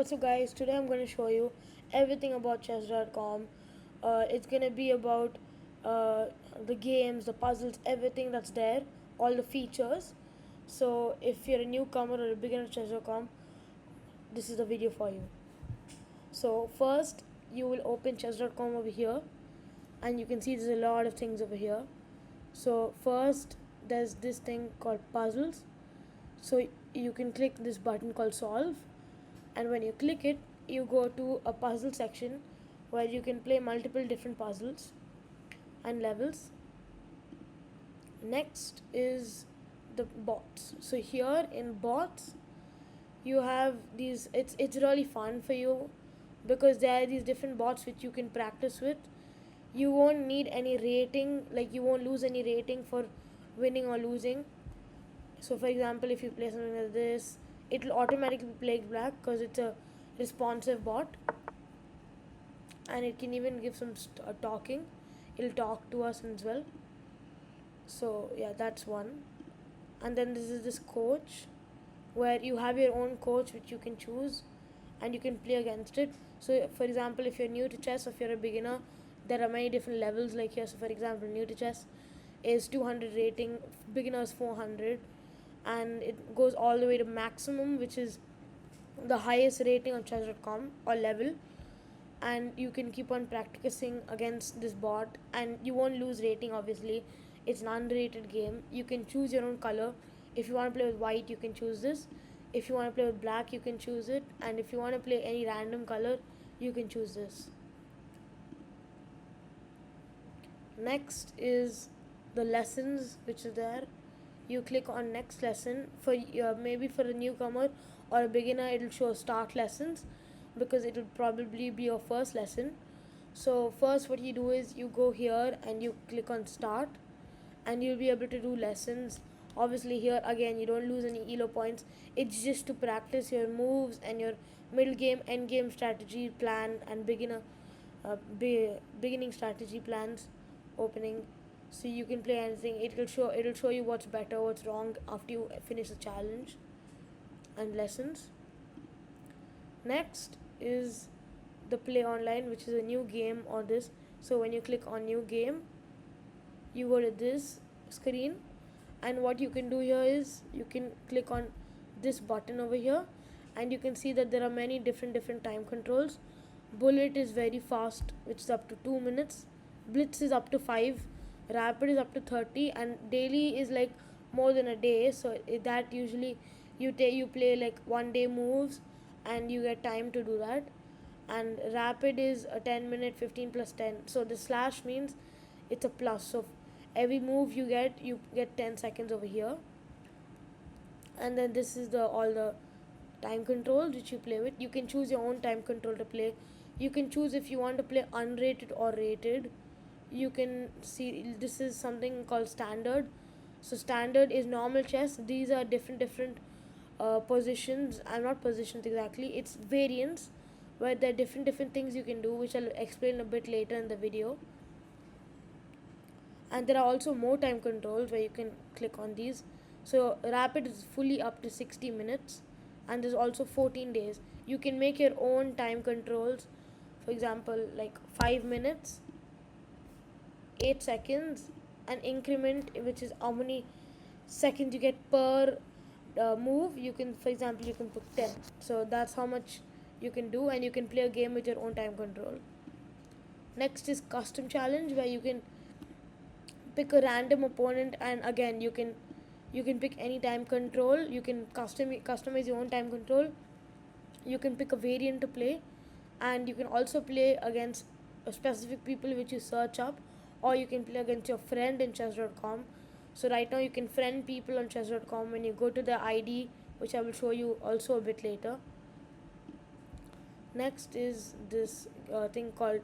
What's up, guys? Today I'm going to show you everything about chess.com. It's going to be about uh, the games, the puzzles, everything that's there, all the features. So if you're a newcomer or a beginner at chess.com, this is the video for you. So first, you will open chess.com over here, and you can see there's a lot of things over here. So first, there's this thing called puzzles. So you can click this button called solve, and when you click it, you go to a puzzle section where you can play multiple different puzzles and levels. Next is the bots. So here in bots, you have these. It's really fun for you because there are these different bots which you can practice with. You won't need any rating, like you won't lose any rating for winning or losing. So for example, if you play something like this, it'll automatically play black because it's a responsive bot, and it can even give some talking. It'll talk to us as well. So yeah, that's one. And then this is this coach, where you have your own coach which you can choose, and you can play against it. So for example, if you're new to chess, or if you're a beginner, there are many different levels like here. So for example, new to chess is 200 rating, beginners 400, and it goes all the way to maximum, which is the highest rating on chess.com or level. And you can keep on practicing against this bot, and you won't lose rating. Obviously, it's an unrated game. You can choose your own color. If you want to play with white, you can choose this. If you want to play with black, you can choose it. And if you want to play any random color, you can choose this. Next is the lessons which is there. You click on next lesson. For maybe for a newcomer or a beginner, it'll show start lessons because it will probably be your first lesson. So first what you do is you go here and you click on start, and you'll be able to do lessons. Obviously here again you don't lose any elo points. It's just to practice your moves and your middle game, end game strategy plan, and beginning strategy plans, opening. So you can play anything. It'll show you what's better, what's wrong after you finish the challenge and lessons. Next is the play online, which is a new game on this. So when you click on new game, you go to this screen, and what you can do here is you can click on this button over here, and you can see that there are many different time controls. Bullet is very fast, which is up to 2 minutes. Blitz is up to 5. Rapid is up to 30, and daily is like more than a day. So that usually you play like 1 day moves, and you get time to do that. And rapid is a 10 minute, 15 plus 10. So the slash means it's a plus. So every move you get 10 seconds over here. And then this is the all the time controls which you play with. You can choose your own time control to play. You can choose if you want to play unrated or rated. You can see this is something called standard. So standard is normal chess. These are different positions. I'm not positions exactly, it's variants, where there are different things you can do, which I'll explain a bit later in the video. And there are also more time controls where you can click on these. So rapid is fully up to 60 minutes, and there's also 14 days. You can make your own time controls. For example, like 5 minutes, 8 seconds, an increment, which is how many seconds you get per move. You can, for example, you can put 10. So that's how much you can do, and you can play a game with your own time control. Next is custom challenge, where you can pick a random opponent, and again you can pick any time control. You can customize your own time control. You can pick a variant to play, and you can also play against specific people which you search up, or you can play against your friend in chess.com. So right now you can friend people on chess.com when you go to the ID, which I will show you also a bit later. Next is this thing called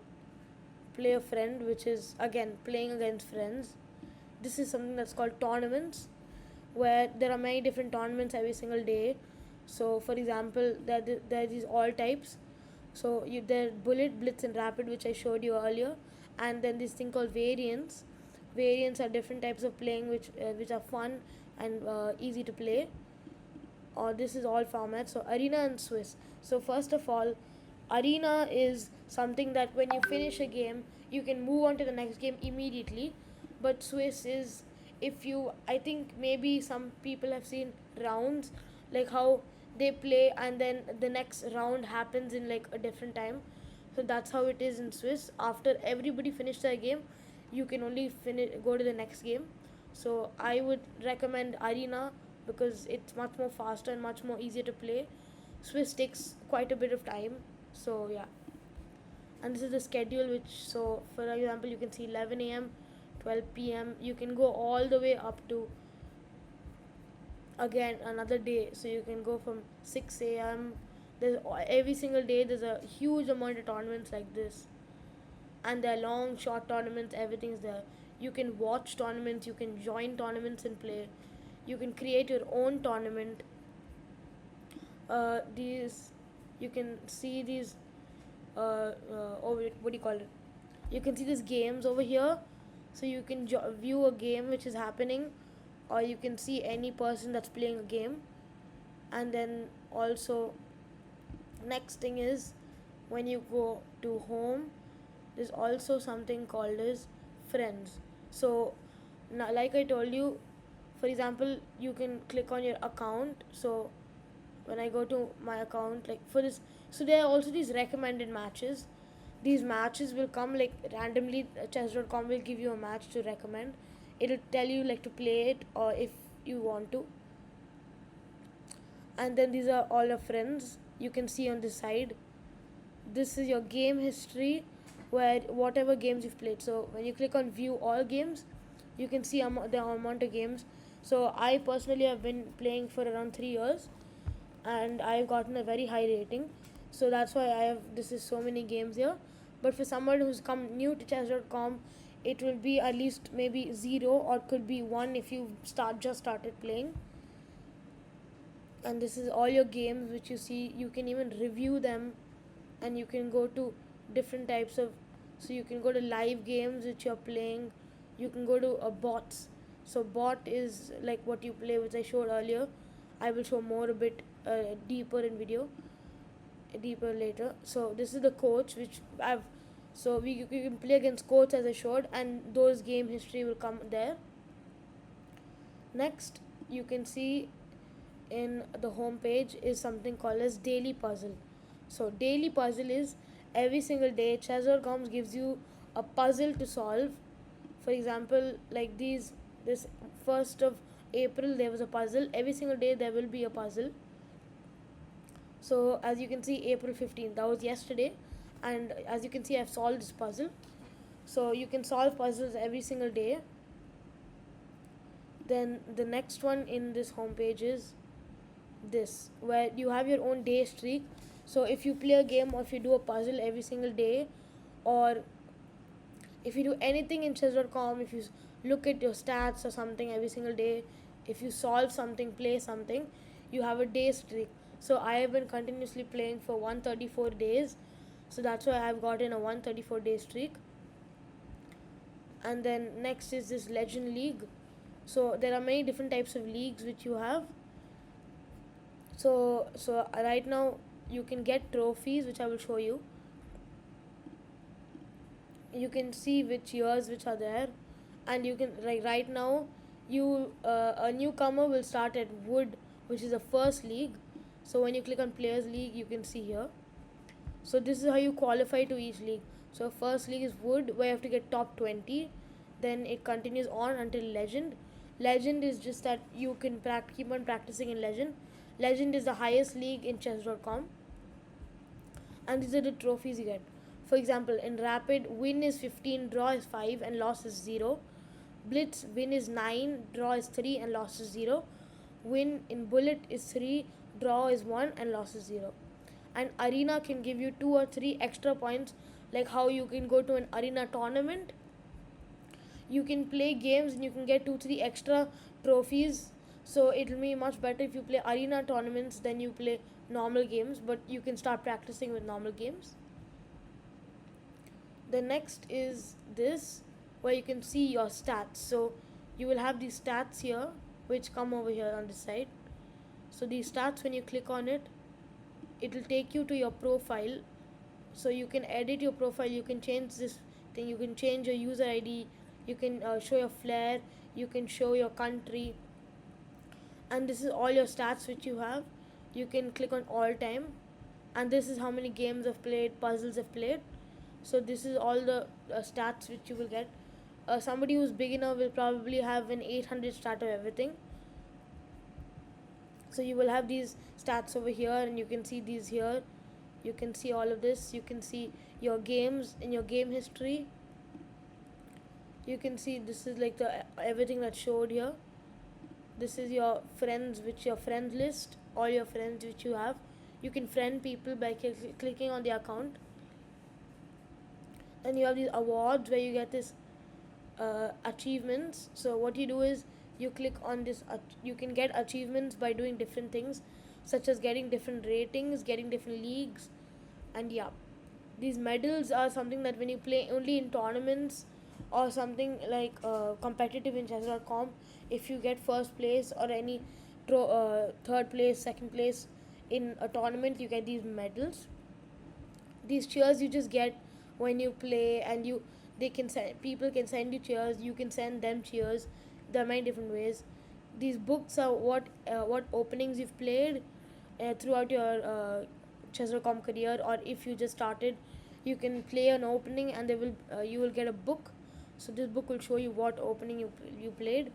play a friend, which is again playing against friends. This is something that's called tournaments, where there are many different tournaments every single day. So for example, there are these all types. So there bullet, blitz, and rapid, which I showed you earlier. And then this thing called variants. Variants are different types of playing which are fun and easy to play. or this is all formats. So arena and Swiss. So first of all, arena is something that when you finish a game, you can move on to the next game immediately. But Swiss is, if you, I think maybe some people have seen rounds, like how they play and then the next round happens in like a different time. So that's how it is in Swiss. After everybody finished their game, you can only finish go to the next game. So I would recommend arena because it's much more faster and much more easier to play. Swiss takes quite a bit of time. So yeah, and this is the schedule. Which, so for example, you can see 11 a.m., 12 p.m. You can go all the way up to again another day. So you can go from 6 a.m. There's every single day there's a huge amount of tournaments like this, and they're long, short tournaments. Everything's there. You can watch tournaments. You can join tournaments and play. You can create your own tournament. These you can see these what do you call it, you can see these games over here. So you can view a game which is happening, or you can see any person that's playing a game. And then also, next thing is, when you go to home, there's also something called as friends. So now, like I told you, for example, you can click on your account. So when I go to my account, like for this, so there are also these recommended matches. These matches will come like randomly. Chess.com will give you a match to recommend. It'll tell you like to play it or if you want to. And then these are all your friends. You can see on this side. This is your game history, where whatever games you've played. So when you click on view all games, you can see the amount of games. So I personally have been playing for around 3 years, and I've gotten a very high rating. So that's why I have this is so many games here. But for someone who's come new to chess.com, it will be at least maybe 0 or could be 1 if you just started playing. And this is all your games which you see. You can even review them, and you can go to different types of, so you can go to live games which you're playing. You can go to a bots. So bot is like what you play, which I showed earlier. I will show more a bit deeper in video, deeper later. So this is the coach which I've, so you can play against coach as I showed, and those game history will come there. Next, you can see in the home page is something called as daily puzzle. So daily puzzle is every single day chess.com gives you a puzzle to solve. For example, like this 1st of April there was a puzzle. Every single day there will be a puzzle. So as you can see, April 15th, that was yesterday, and as you can see, I've solved this puzzle. So you can solve puzzles every single day. Then the next one in this homepage is this, where you have your own day streak. So if you play a game or if you do a puzzle every single day, or if you do anything in chess.com, if you look at your stats or something every single day, if you solve something, play something, you have a day streak. So I have been continuously playing for 134 days. So that's why I've gotten a 134 day streak. And then next is this legend league. So there are many different types of leagues which you have. So right now you can get trophies, which I will show you. You can see which years which are there, and you can, like right now, you a newcomer will start at wood, which is the first league. So when you click on players league, you can see here. So this is how you qualify to each league. So first league is wood, where you have to get top 20. Then it continues on until legend. Legend is just that you can keep on practicing in legend. Legend is the highest league in chess.com, and these are the trophies you get. For example, in rapid, win is 15, draw is 5, and loss is 0. Blitz, win is 9, draw is 3, and loss is 0. Win in bullet is 3, draw is 1, and loss is 0. And arena can give you 2 or 3 extra points, like how you can go to an arena tournament. You can play games and you can get 2-3 extra trophies. So it'll be much better if you play arena tournaments than you play normal games, but you can start practicing with normal games. The next is this, where you can see your stats. So you will have these stats here which come over here on this side. So these stats, when you click on it, it will take you to your profile. So you can edit your profile, you can change this thing, you can change your user ID, you can show your flair, you can show your country, and this is all your stats which you have. You can click on all time, and this is how many games I've played, puzzles I've played. So this is all the stats which you will get. Somebody who's beginner will probably have an 800 stat of everything. So you will have these stats over here, and you can see these here. You can see all of this. You can see your games in your game history. You can see this is like the everything that's showed here. This is your friends, which your friends list, all your friends which you have. You can friend people by clicking on the account. Then you have these awards where you get this achievements. So what you do is you click on this. You can get achievements by doing different things, such as getting different ratings, getting different leagues, and yeah, these medals are something that when you play only in tournaments or something like competitive in chess.com, if you get first place or any third place, second place in a tournament, you get these medals. These cheers you just get when you play, and they can send, people can send you cheers, you can send them cheers. There are many different ways. These books are what openings you've played throughout your chess.com career, or if you just started, you can play an opening and they will you will get a book. So this book will show you what opening you played.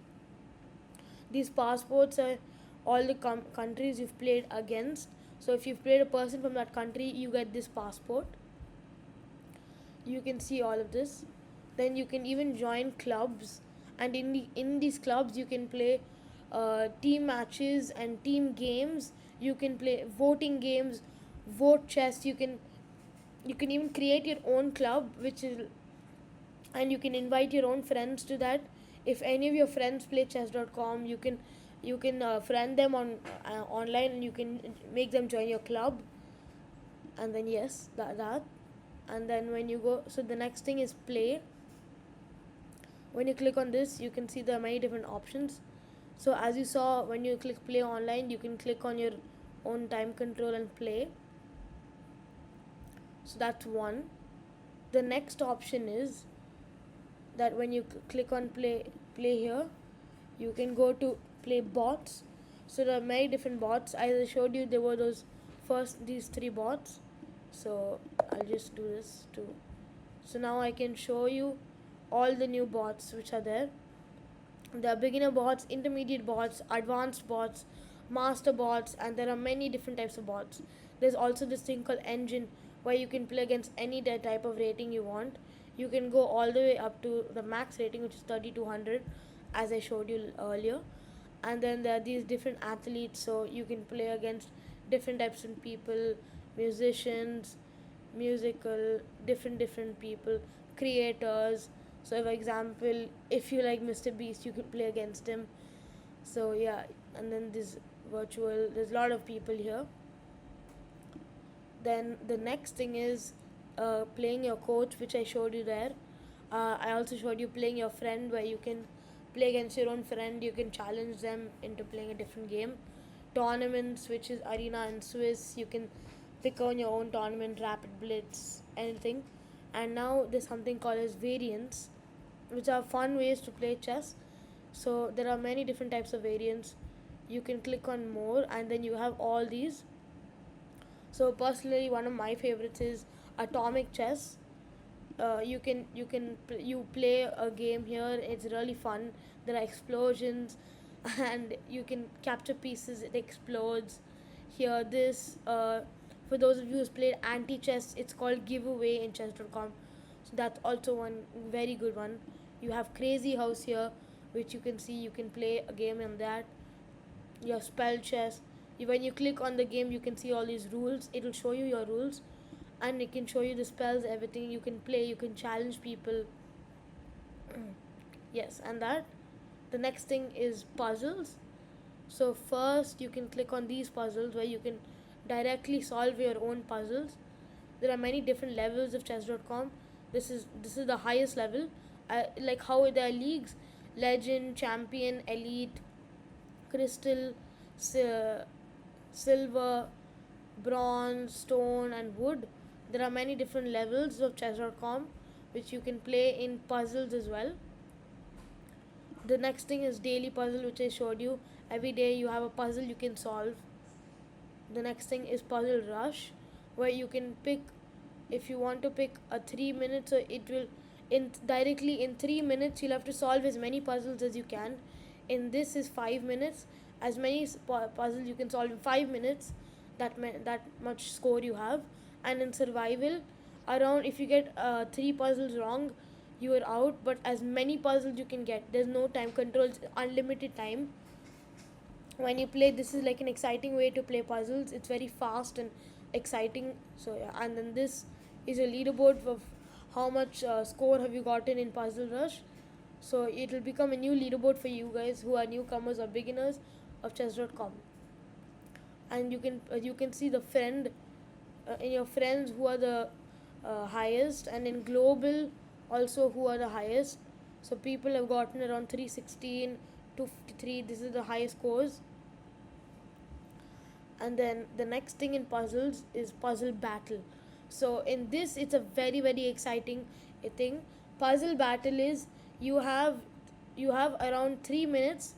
These passports are all the countries you've played against. So if you've played a person from that country, you get this passport. You can see all of this. Then you can even join clubs, and in these clubs you can play team matches and team games. You can play voting games, vote chess. You can even create your own club, which is, and you can invite your own friends to that. If any of your friends play chess.com, you can friend them on online, and you can make them join your club. And then yes, that and then when you go, so the next thing is play. When you click on this, you can see there are many different options. So as you saw, when you click play online, you can click on your own time control and play. So that's one. The next option is that when you click on play here, you can go to play bots. So there are many different bots. As I showed you, there were these three bots. So I'll just do this too. So now I can show you all the new bots which are there. There are beginner bots, intermediate bots, advanced bots, master bots, and there are many different types of bots. There's also this thing called engine, where you can play against any type of rating you want. You can go all the way up to the max rating, which is 3200, as I showed you earlier. And then there are these different athletes, so you can play against different types of people, musicians, musical, different people, creators. So for example, if you like Mr. Beast, you could play against him. So yeah, and then there's a lot of people here. Then the next thing is playing your coach, which I showed you there. I also showed you playing your friend, where you can play against your own friend. You can challenge them into playing a different game. Tournaments, which is Arena and Swiss. You can pick on your own tournament, Rapid Blitz, anything. And now there's something called as variants, which are fun ways to play chess. So there are many different types of variants. You can click on more, and then you have all these. So personally, one of my favorites is atomic chess. You play a game here. It's really fun. There are explosions, and you can capture pieces. It explodes. Here, this for those of you who's played anti chess, it's called giveaway in chess.com. So that's also one very good one. You have Crazy House here, which you can see. You can play a game on that. Your spell chess. When you click on the game, you can see all these rules. It will show you your rules, and it can show you the spells, everything. You can play, you can challenge people. Yes, and that. The next thing is puzzles. So first, you can click on these puzzles, where you can directly solve your own puzzles. There are many different levels of chess.com. This is the highest level. Like how there are leagues: legend, champion, elite, crystal, silver, bronze, stone, and wood. There are many different levels of chess.com which you can play in puzzles as well. The next thing is daily puzzle, which I showed you. Every day you have a puzzle you can solve. The next thing is puzzle rush, where you can pick, if you want to pick a 3 minutes, so it will in directly in 3 minutes you'll have to solve as many puzzles as you can. In this is 5 minutes, as many puzzles you can solve in 5 minutes. That much score you have. And in survival, around, if you get three puzzles wrong, you are out. But as many puzzles you can get, there's no time controls, unlimited time when you play. This is like an exciting way to play puzzles. It's very fast and exciting. So yeah, and then this is a leaderboard of how much score have you gotten in puzzle rush. So it will become a new leaderboard for you guys who are newcomers or beginners of chess.com. And you can see the friend in your friends who are the highest, and in global also who are the highest. So people have gotten around 316 to 53. This is the highest scores. And then the next thing in puzzles is puzzle battle. So in this, it's a very very exciting thing. Puzzle battle is, you have around 3 minutes,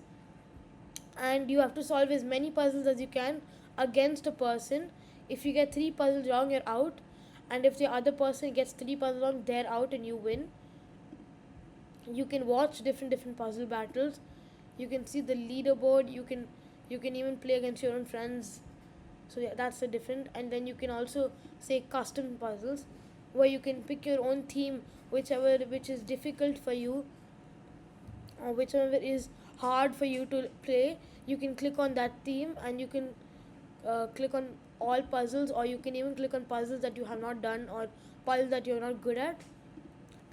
and you have to solve as many puzzles as you can against a person. If you get 3 puzzles wrong, you're out, and if the other person gets 3 puzzles wrong, they're out and you win. You can watch different puzzle battles. You can see the leaderboard. You can even play against your own friends. So yeah, that's the different. And then you can also say custom puzzles, where you can pick your own theme, which is difficult for you, or whichever is hard for you to play. You can click on that theme, and you can click on all puzzles, or you can even click on puzzles that you have not done, or puzzles that you're not good at.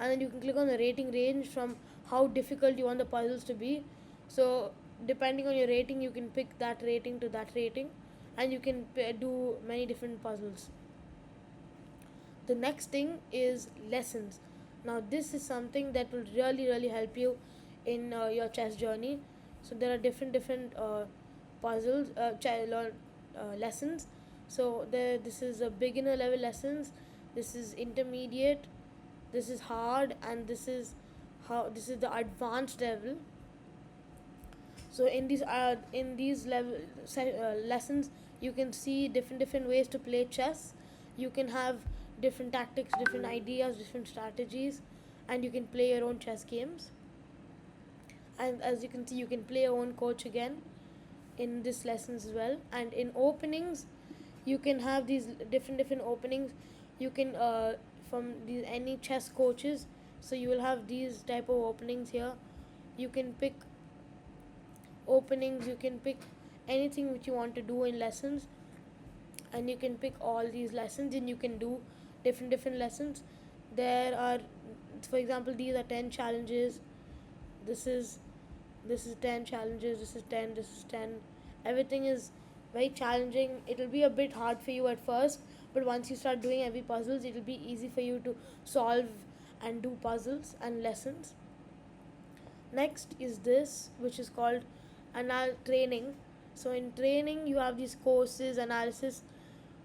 And then you can click on the rating range from how difficult you want the puzzles to be. So depending on your rating, you can pick that rating to that rating, and you can do many different puzzles. The next thing is lessons. Now this is something that will really help you in your chess journey. So there are different puzzles, lessons. So this is a beginner level lessons, this is intermediate, this is hard, and this is the advanced level. So in these lessons, you can see different ways to play chess. You can have different tactics, different ideas, different strategies, and you can play your own chess games. And as you can see, you can play your own coach again in this lessons as well. And in openings, you can have these different openings. You can from these any chess coaches. So you will have these type of openings here. You can pick openings, you can pick anything which you want to do in lessons, and you can pick all these lessons, and you can do different lessons. There are, for example, these are 10 challenges. This is 10 challenges, this is 10, this is 10. Everything is very challenging. It will be a bit hard for you at first, but once you start doing every puzzles, it will be easy for you to solve and do puzzles and lessons. Next is this, which is called training. So in training, you have these courses analysis.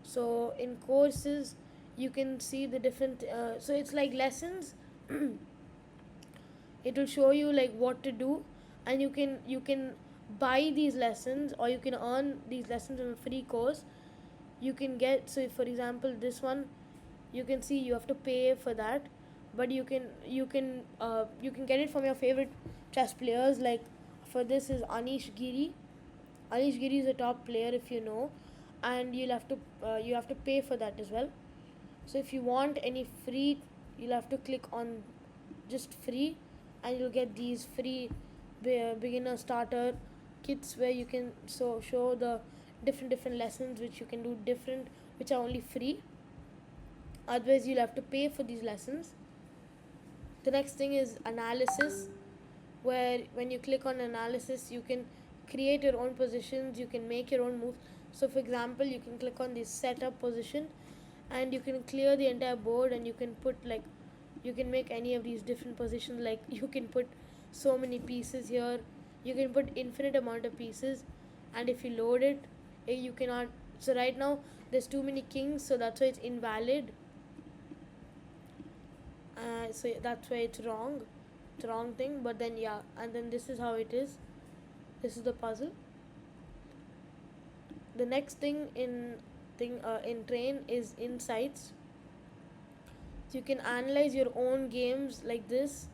So in courses, you can see the different so it's like lessons. It will show you like what to do, and you can buy these lessons, or you can earn these lessons in a free course. You can get, so for example, this one, you can see you have to pay for that, but you can get it from your favorite chess players. Like for this is Anish Giri. Anish Giri is a top player, if you know, and you have to pay for that as well. So if you want any free, you'll have to click on just free, and you'll get these free beginner starter kits, where you can show the different lessons which you can do different, which are only free. Otherwise you'll have to pay for these lessons. The next thing is analysis, where when you click on analysis, you can create your own positions, you can make your own moves. So for example, you can click on this setup position, and you can clear the entire board, and you can put like, you can make any of these different positions. Like you can put so many pieces here, you can put infinite amount of pieces, and if you load it, You cannot. So right now there's too many kings, so that's why it's invalid. So that's why it's wrong. It's wrong thing. But then yeah, and then this is how it is. This is the puzzle. The next thing in train is insights. So you can analyze your own games like this,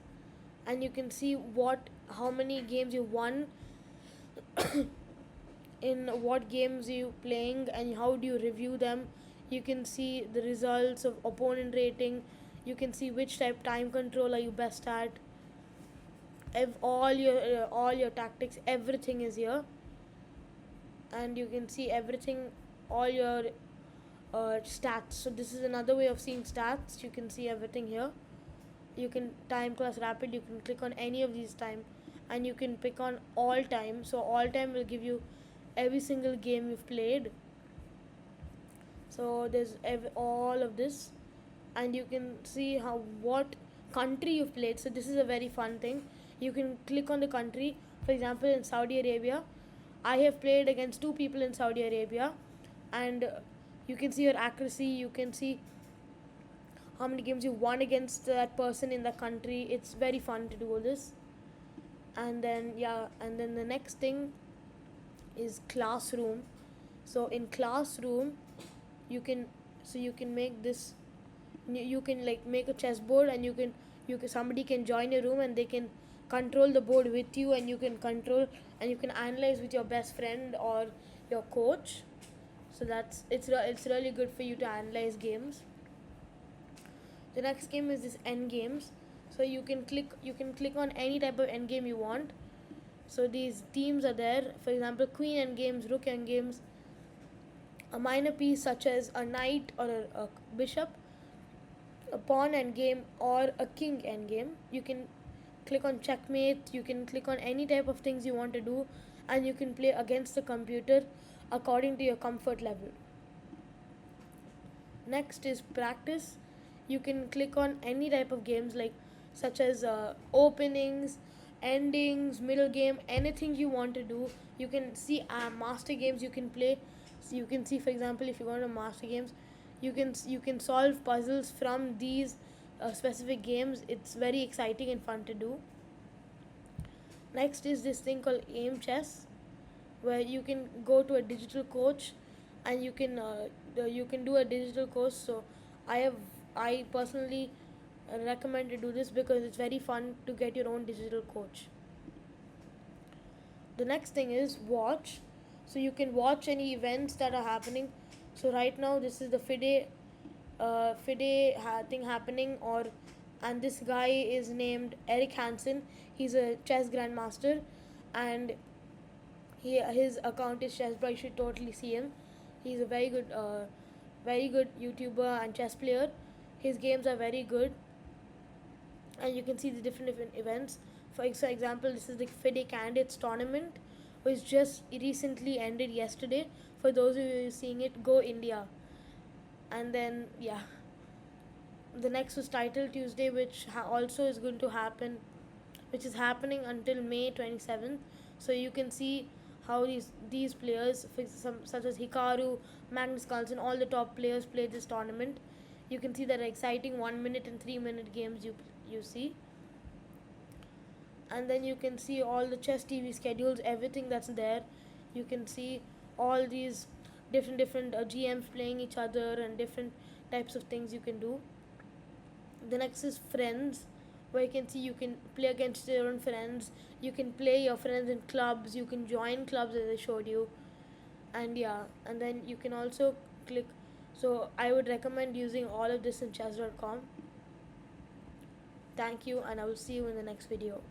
and you can see what how many games you won, in what games you playing, and how do you review them. You can see the results of opponent rating. You can see which type time control are you best at. All your tactics, everything is here, and you can see everything, all your stats. So this is another way of seeing stats. You can see everything here. You can time class rapid, you can click on any of these time, and you can pick on all time. So all time will give you every single game you've played. So there's all of this, and you can see how what country you've played. So this is a very fun thing. You can click on the country. For example, in Saudi Arabia, I have played against two people in Saudi Arabia, and you can see your accuracy. You can see how many games you won against that person in the country. It's very fun to do all this. And then yeah, and then the next thing is classroom. So in classroom, you can you can make this. You can like make a chessboard, and somebody can join your room, and they can control the board with you, and you can control, and you can analyze with your best friend or your coach. So it's really good for you to analyze games. The next game is this end games. So you can click on any type of end game you want. So these themes are there. For example, queen end games, rook end games, a minor piece such as a knight or a bishop, a pawn end game, or a king end game. You can click on checkmate. You can click on any type of things you want to do, and you can play against the computer according to your comfort level. Next is practice. You can click on any type of games, like such as openings, endings, middle game, anything you want to do. You can see master games you can play. So you can see, for example, if you go to master games, you can solve puzzles from these specific games. It's very exciting and fun to do. Next is this thing called aim chess, where you can go to a digital coach, and you can do a digital course. So I have I personally recommend to do this because it's very fun to get your own digital coach. The next thing is watch. So you can watch any events that are happening. So right now this is the thing happening, and this guy is named Eric Hansen. He's a chess grandmaster, and his account is Chessbro. You should totally see him. He's a very good YouTuber and chess player. His games are very good, and you can see the different events. For example, this is the FIDE Candidates Tournament, which just recently ended yesterday. For those of you seeing it, go India. And then yeah, the next was Title Tuesday, which also is going to happen, which is happening until May 27th. So you can see how these players, such as Hikaru, Magnus Carlsen, all the top players play this tournament. You can see that exciting 1 minute and 3 minute games you see, and then you can see all the chess TV schedules, everything that's there. You can see all these different GMs playing each other, and different types of things you can do. The next is friends, where you can see you can play against your own friends. You can play your friends in clubs. You can join clubs, as I showed you. And yeah, and then you can also click. So I would recommend using all of this in chess.com. Thank you, and I will see you in the next video.